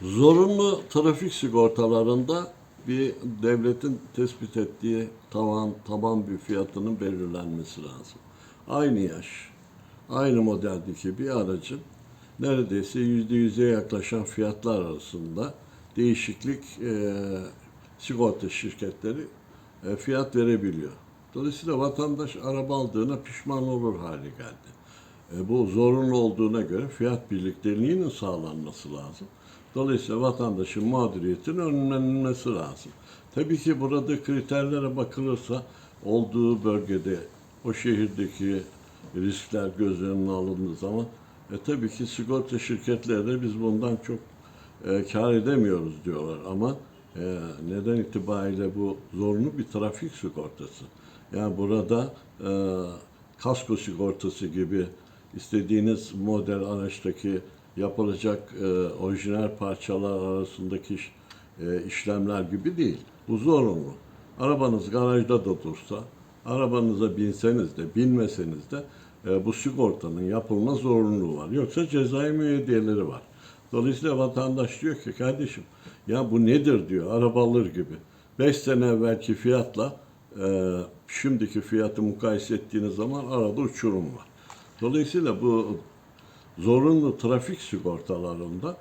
Zorunlu trafik sigortalarında bir devletin tespit ettiği taban bir fiyatının belirlenmesi lazım. Aynı yaş, aynı modeldeki bir aracın neredeyse %100'e yaklaşan fiyatlar arasında değişiklik sigorta şirketleri fiyat verebiliyor. Dolayısıyla vatandaş araba aldığına pişman olur hale geldi. Bu zorunlu olduğuna göre fiyat birlikteliğinin sağlanması lazım. Dolayısıyla vatandaşın mağduriyetinin önlenmesi lazım. Tabii ki burada kriterlere bakılırsa olduğu bölgede, o şehirdeki riskler göz önüne alındığı zaman tabii ki sigorta şirketleri de biz bundan çok kar edemiyoruz diyorlar ama neden itibariyle bu zorunlu bir trafik sigortası. Yani burada kasko sigortası gibi istediğiniz model araçtaki yapılacak orijinal parçalar arasındaki işlemler gibi değil. Bu zorunlu. Arabanız garajda da dursa, arabanıza binseniz de binmeseniz de bu sigortanın yapılma zorunluluğu var. Yoksa cezai müeyyideleri var. Dolayısıyla vatandaş diyor ki kardeşim ya bu nedir diyor araba alır gibi. 5 sene evvelki fiyatla şimdiki fiyatı mukayese ettiğiniz zaman arada uçurum var. Dolayısıyla bu zorunlu trafik sigortalarında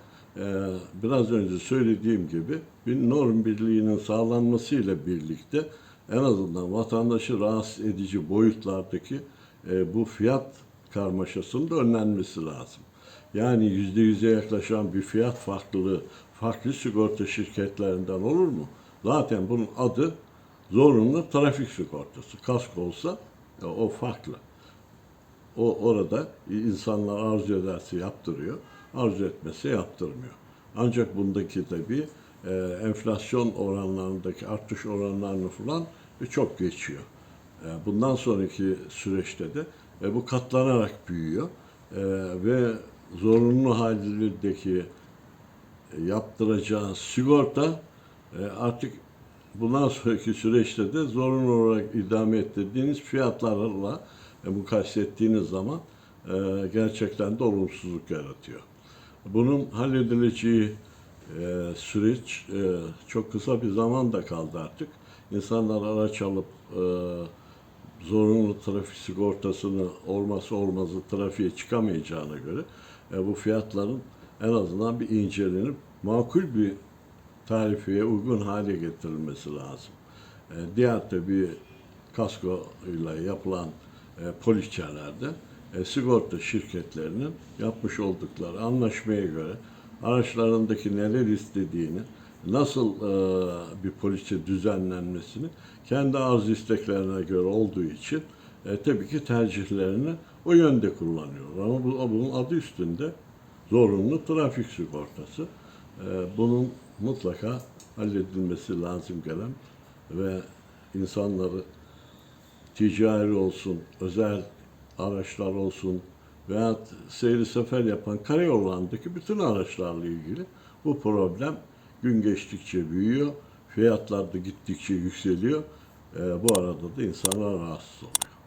biraz önce söylediğim gibi bir norm birliğinin sağlanmasıyla birlikte en azından vatandaşı rahatsız edici boyutlardaki bu fiyat karmaşasının da önlenmesi lazım. Yani %100'e yaklaşan bir fiyat farklılığı farklı sigorta şirketlerinden olur mu? Zaten bunun adı zorunlu trafik sigortası. Kasko olsa o farklı. O orada insanlar arzu ederse yaptırıyor, arzu etmezse yaptırmıyor. Ancak bundaki tabii enflasyon oranlarındaki artış oranlarını falan çok geçiyor. Bundan sonraki süreçte de bu katlanarak büyüyor ve zorunlu haldeki yaptıracağı sigorta artık bundan sonraki süreçte de zorunlu olarak idame ettirdiğiniz fiyatlarla mukayese ettiğiniz zaman gerçekten de olumsuzluk yaratıyor. Bunun halledileceği süreç çok kısa bir zaman da kaldı artık. İnsanlar araç alıp zorunlu trafik sigortasını olmazsa olmazı trafiğe çıkamayacağına göre bu fiyatların en azından bir incelenip makul bir tarifeye uygun hale getirilmesi lazım. Diğer tabii kasko ile yapılan poliçelerde sigorta şirketlerinin yapmış oldukları anlaşmaya göre araçlarındaki neler istediğini, nasıl bir poliçe düzenlenmesini kendi arzu isteklerine göre olduğu için tabii ki tercihlerini o yönde kullanıyorlar. Ama bunun adı üstünde zorunlu trafik sigortası. Bunun mutlaka halledilmesi lazım gelen ve insanları ticari olsun, özel araçlar olsun veya seyri sefer yapan karayollarındaki bütün araçlarla ilgili bu problem gün geçtikçe büyüyor, fiyatlar da gittikçe yükseliyor. Bu arada da insanlar rahatsız oluyor.